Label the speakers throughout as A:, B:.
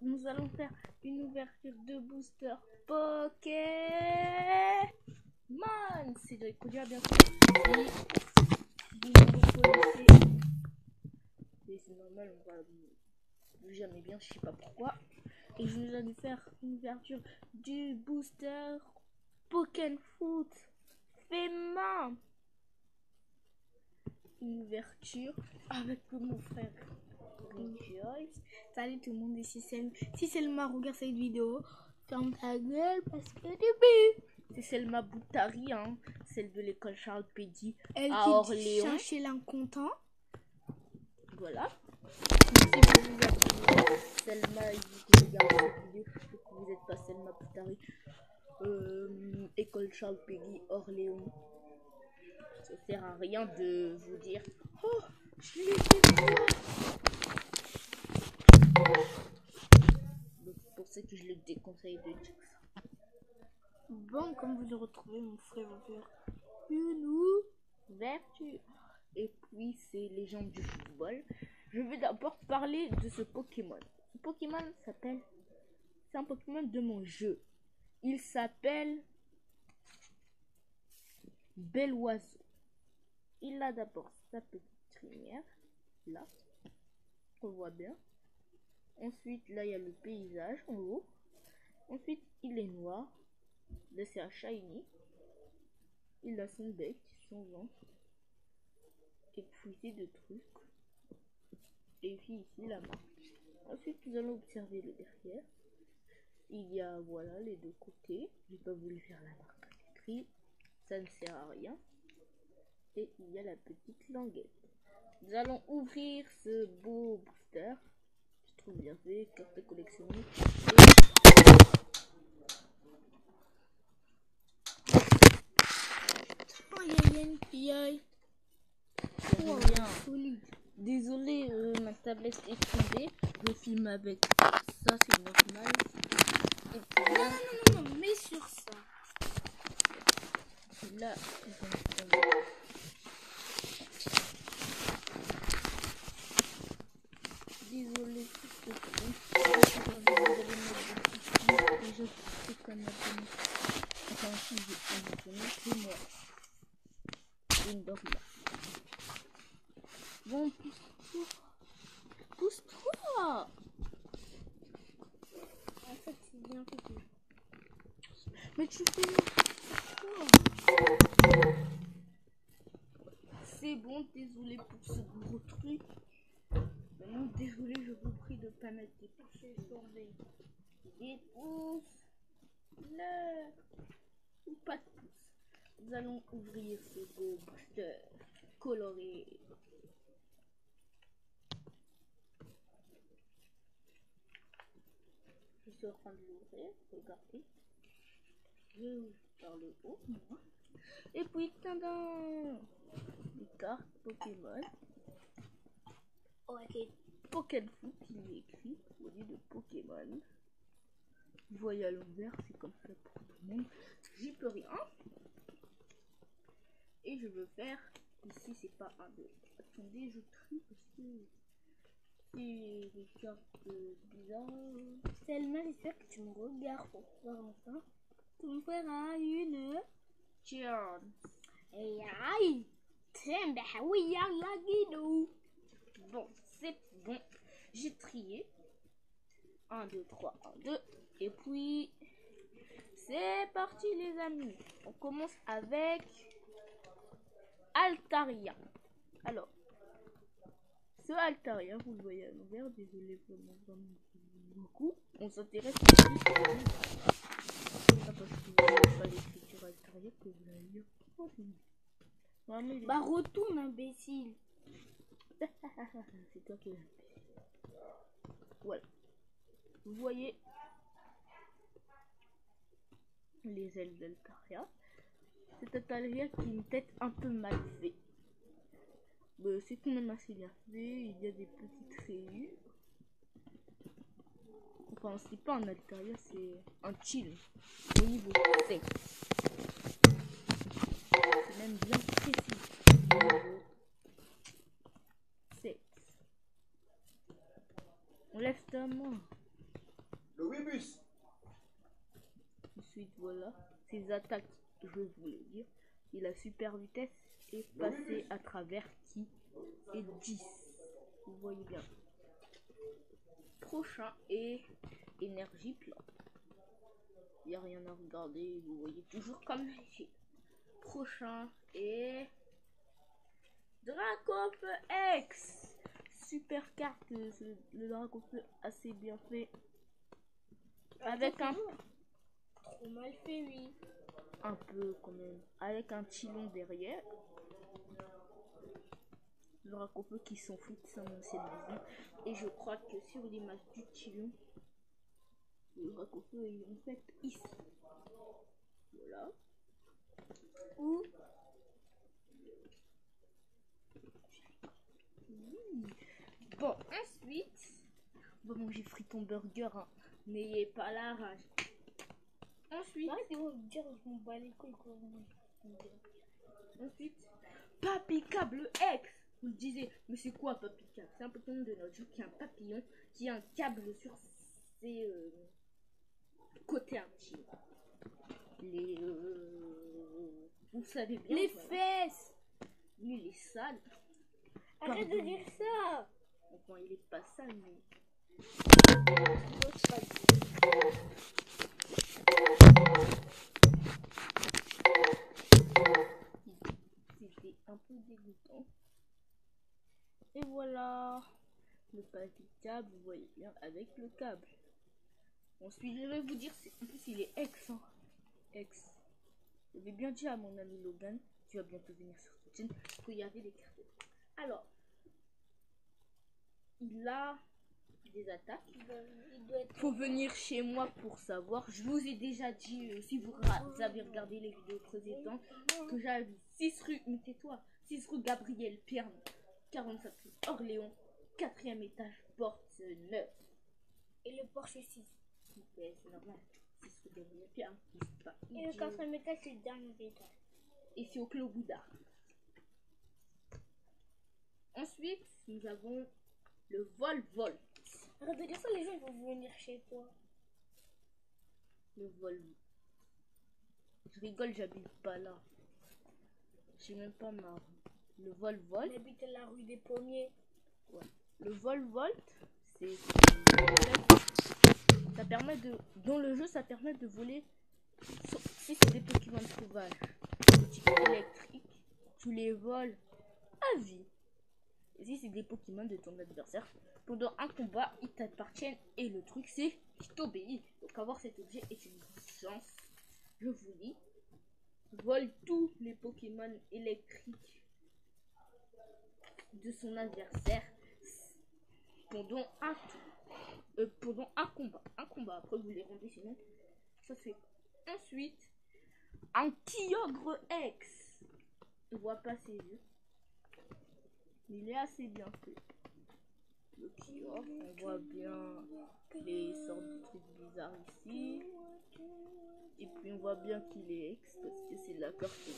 A: nous allons faire une ouverture de booster Pokémon. C'est de Codia bien sûr. Si vous me reconnaissez, c'est normal, on va jamais bien, je sais pas pourquoi. Et je nous allons faire une ouverture du booster Pokémon Foot fait main. Une ouverture avec mon frère Rejoice. Salut tout le monde, ici si Selma regarde cette vidéo, ferme ta gueule parce que c'est Selma Boutari, hein, celle de l'école Charles Pédy à Orléans. Elle qui l'incontent. Voilà. Si vous êtes Selma et vous regardez cette vidéo, je que vous n'êtes pas Selma Boutari, école Charles Pédy Orléans. Ça sert à rien de vous dire oh je l'ai fait. Donc c'est pour ça que je le déconseille de dire ça. Bon, comme vous le retrouvez, mon frère va faire une ouverture. Et puis c'est légende du football. Je vais d'abord parler de ce Pokémon. Ce Pokémon s'appelle, c'est un Pokémon de mon jeu. Il s'appelle Bel Oiseau. Il a d'abord sa petite lumière, là, on voit bien. Ensuite, là, il y a le paysage en haut. Ensuite, il est noir. Là, c'est un shiny. Il a son bec, son ventre. Et puis, de trucs. Et puis, ici, la marque. Ensuite, nous allons observer le derrière. Il y a, voilà, les deux côtés. J'ai pas voulu faire la marque écrite. Ça ne sert à rien. Et il y a la petite languette. Nous allons ouvrir ce beau booster. Je trouve bien fait, carte collectionnée. Désolé, ma tablette est tombée. Je filme avec ça, c'est normal. Et puis là, non, mets sur ça. Là, désolé, c'est moi. Une dog là. Bon, pousse-toi. En fait, c'est bien fait. Mais tu fais quoi? C'est bon, désolé pour ce gros truc. Vraiment désolé, je vous prie de pas mettre des pouces des pouces là ou pas de pouces. Nous allons ouvrir ce beau booster coloré. Je suis en train de l'ouvrir, regardez. Je ouvre par le haut. Et puis tadam, des cartes Pokémon. Ok. Pokémon Foot, il est écrit au lieu de Pokémon. Vous voyez à l'envers, c'est comme ça pour tout le monde. J'y peux rien. Et je veux faire ici, c'est pas un deux. Attendez, je trie parce que c'est des cartes bizarres. Selma, j'espère que tu me regardes pour voir enfin. Tu me feras une chance. Et aïe, bon, c'est bon. J'ai trié. 1, 2, 3, 1, 2. Et puis, c'est parti les amis. On commence avec Altaria. Alors, ce Altaria, vous le voyez à l'envers, désolé vraiment beaucoup. On s'intéresse à parce que vous n'avez pas l'écriture Altaria que vous allez lire. Bah retourne imbécile. C'est toi qui es imbécile. Voilà. Vous voyez les ailes d'Altaria. C'est Altaria qui a une tête un peu mal faite. C'est quand même assez bien fait. Il y a des petites rayures. Enfin, c'est pas un Altaria, c'est un chill. Au niveau 7. C'est même bien précis. Niveau 7. On lève ta main.
B: Le Wibus.
A: Ensuite, voilà. Ses attaques, je voulais dire. Il a super vitesse et passer à travers qui est 10. Vous voyez bien. Prochain est énergie plat. Il n'y a rien à regarder. Vous voyez toujours comme ici. Prochain est Dracofeu X. Super carte. Le Dracofeu assez bien fait. Avec un...
C: Trop mal fait, oui.
A: Un peu quand même. Avec un Tylon derrière. Le Dracofeu qui s'en fout de son ancienne maison. Et je crois que sur l'image du Tylon, le Dracofeu est en fait ici. Voilà. Ou... Bon, ensuite, on va manger friton burger. Hein. N'ayez pas la rage. Ensuite,
C: Arrêtez de dire je m'en bats les couilles quoi.
A: Ensuite, Papy Câble X. Vous le disiez, mais c'est quoi Papy Câble? C'est un Pokémon de notre jeu qui a un papillon, qui a un câble sur ses côtés intimes. Les vous savez bien.
C: Les
A: voilà.
C: fesses.
A: Lui, il est sale.
C: Arrête de dire ça.
A: Enfin, il est pas sale, mais c'était un peu dégoûtant. Et voilà le papier câble, vous voyez bien, avec le câble. Ensuite, je vais vous dire, en plus il est ex. Hein. Ex. Je vais bien dire à mon ami Logan, qui va bientôt venir sur cette chaîne, qu'il y avait des cartes. Alors, il a des attaques. Faut venir chez moi pour savoir. Je vous ai déjà dit, si vous avez regardé les vidéos précédentes, que j'avais 6 rue, mais tais-toi, 6 rue Gabriel Perne, 45 rue Orléans, 4e étage, porte 9.
C: Et le Porsche 6.
A: C'est normal, 6 rue Gabriel Perne.
C: Et le 4e étage, c'est le dernier étage.
A: Et c'est au Clos Boudard. Ensuite, nous avons le vol-vol.
C: Arrête de dire ça, les gens vont venir chez toi.
A: Le vol. Je rigole, j'habite pas là. J'ai même pas ma rue. Le vol-vol.
C: On habite la rue des Pommiers.
A: Ouais. Le vol-vol, c'est. Ça permet de. Dans le jeu, ça permet de voler. Si c'est des Pokémon sauvages, des types électriques, tu les voles à vie. Et si c'est des Pokémon de ton adversaire, pendant un combat, ils t'appartiennent et le truc c'est qu'ils t'obéissent. Donc avoir cet objet est une chance. Je vous dis, vole tous les Pokémon électriques de son adversaire pendant un tour. Pendant un combat. Après vous les rendez sinon. Ça c'est. Ensuite, un Kyogre X. On voit pas ses yeux. Il est assez bien fait. Le Kyogre, on voit bien les sortes de trucs bizarres ici. Et puis on voit bien qu'il est X parce que c'est la carte.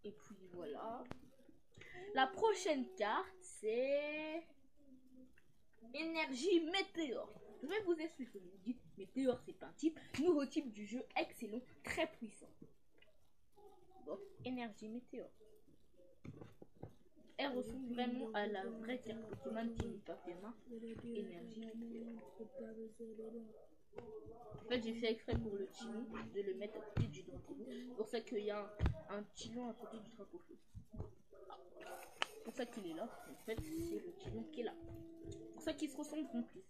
A: Et puis voilà. La prochaine carte c'est Énergie Météore. Je vais vous expliquer. Je vous dis, Météore c'est pas un type. Nouveau type du jeu, excellent, très puissant. Bon, Énergie Météore. Elle ressemble vraiment à la vraie carte Pokémon qui n'est pas firma. Énergie Météore. En fait, j'ai fait exprès pour le Tylon de le mettre à côté du Dracofeu. C'est pour ça qu'il y a un Tylon à côté du Dracofeu. C'est pour ça qu'il est là. En fait, c'est le Tylon qui est là. C'est pour ça qu'ils se ressemblent en plus.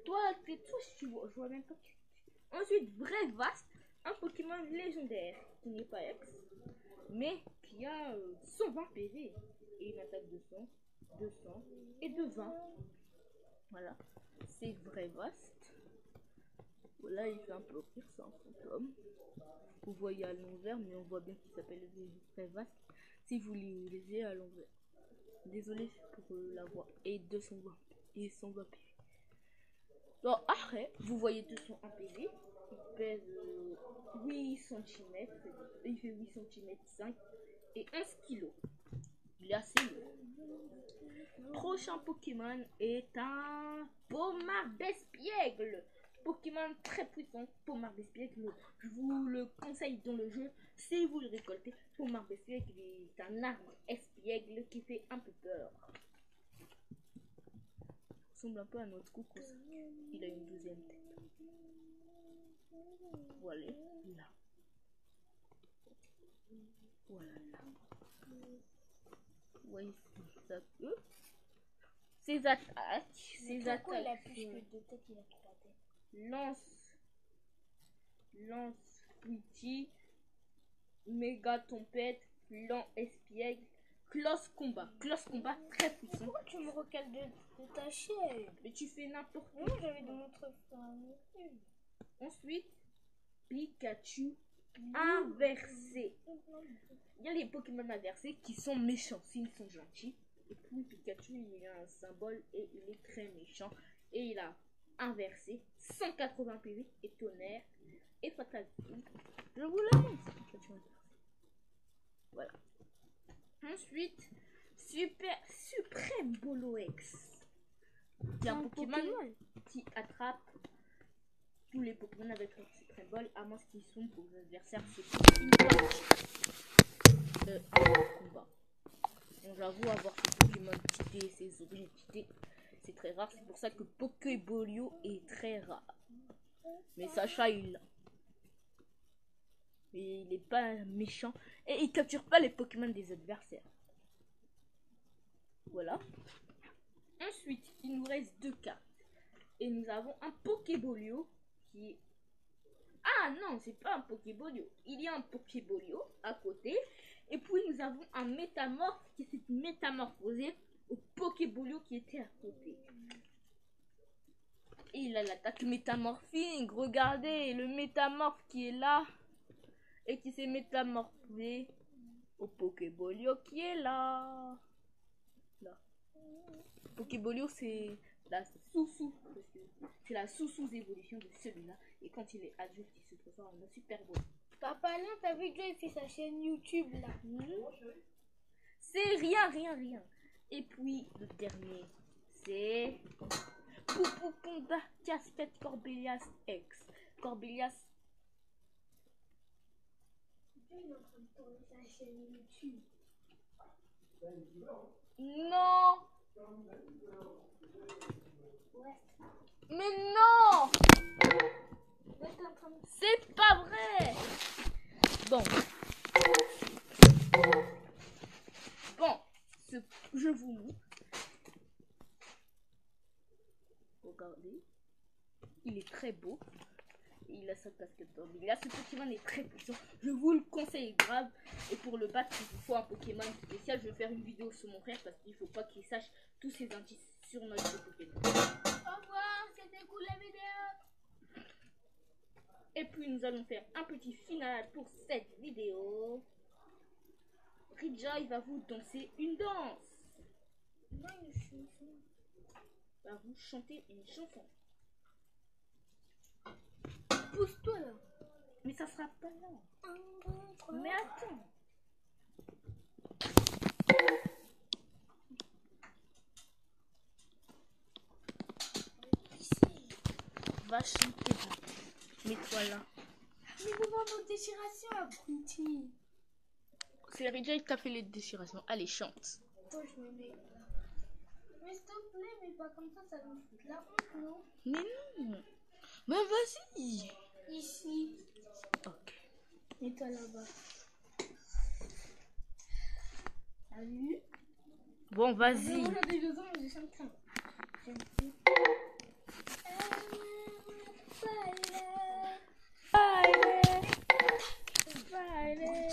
A: Toi, tais-toi si tu vois. Je vois même pas qui. Ensuite, vrai vaste, un Pokémon légendaire qui n'est pas X, mais qui a 120 PV et une attaque de 100, 200 et de 20. Voilà, c'est vrai vaste. Voilà, il fait un peu rire, c'est un fantôme. Vous voyez à l'envers, mais on voit bien qu'il s'appelle vrai vaste. Si vous lisez à l'envers. Désolé pour la voix. Et 220 et 120 PV. Donc après, vous voyez 201 PV. Il pèse 8 cm. Il fait 8 cm 5 et 11 kg. Il est assez lourd. prochain Pokémon est un Pommard d'Espiègle. Pokémon très puissant, Pommard d'Espiègle. Je vous le conseille dans le jeu si vous le récoltez. Pommard d'Espiègle est un arbre espiègle qui fait un peu peur. Il ressemble un peu à notre coucou. Il a une 12e tête. Voilà là. Voilà là. Oui, ça peut. Ses attaques.
C: Il a plus que 2 têtes, il a 3 têtes.
A: Lance Fouiti, méga tempête, flan espiègle, close combat très puissant.
C: Pourquoi tu me recales de ta chaîne?
A: Mais tu fais n'importe quoi.
C: Moi j'avais dans notre
A: Ensuite, Pikachu inversé. Il y a les Pokémon inversés qui sont méchants s'ils sont gentils. Et puis Pikachu, il a un symbole et il est très méchant. Et il a inversé 180 PV et tonnerre et fatal. Je vous la montre. Pikachu inversé. Voilà. Ensuite, Suprême Boloex. Il y a un Pokémon qui attrape tous les Pokémon avec leur Suprême Ball, à moins qu'ils sont pour les adversaires. C'est une combat. Bon, j'avoue avoir ces Pokémon cheatés, ces objets cheatés, c'est très rare. C'est pour ça que Pokébolio est très rare. Mais Sacha, il l'a. Mais il n'est pas méchant et il capture pas les Pokémon des adversaires. Voilà. Ensuite, il nous reste 2 cartes. Et nous avons un Pokébolio qui est... Ah non, c'est pas un Pokébolio. Il y a un Pokébolio à côté. Et puis nous avons un Métamorphe qui s'est métamorphosé au Pokébolio qui était à côté. Et il a l'attaque métamorphing. Regardez, le Métamorphe qui est là. Et qui s'est métamorphosé au Pokébolio qui est là. Là. Pokébolio, c'est la c'est la sous-évolution de celui-là. Et quand il est adulte, il se transforme en un super beau.
C: Papa, là, t'as vu Joe, il fait sa chaîne YouTube, là.
A: C'est rien. Et puis, le dernier, c'est Pouponda Casquette Corbelias X. Corbelias.
C: Il est en train de tourner sa chaîne YouTube.
A: Non.
C: Ouais.
A: Mais non. C'est pas vrai. Bon, je vous montre. Regardez, il est très beau. Il a sa casquette Corbelias. Ce Pokémon est très puissant. Je vous le conseille grave. Et pour le battre, il vous faut un Pokémon spécial. Je vais faire une vidéo sur mon frère parce qu'il faut pas qu'il sache tous ces indices sur notre Pokémon.
C: Au revoir, c'était cool la vidéo.
A: Et puis nous allons faire un petit final pour cette vidéo. Ridja, il va vous danser une danse.
C: Non, une chanson.
A: Il va vous chanter une chanson.
C: Pousse-toi là.
A: Mais ça sera pas là. Mais attends. Va chanter. Mets-toi là.
C: Mais devant nos déchirations, abruti.
A: C'est Ridja qui a fait les déchirations. Allez, chante.
C: Toi, je me mets. Mais s'il te plaît, mais pas comme ça nous fout la honte, non?
A: Mais non. Mais vas-y.
C: Ici.
A: Ok.
C: Mets-toi là-bas. Salut.
A: Bon, vas-y.
C: J'ai des ans, j'ai chanté.
A: Friday.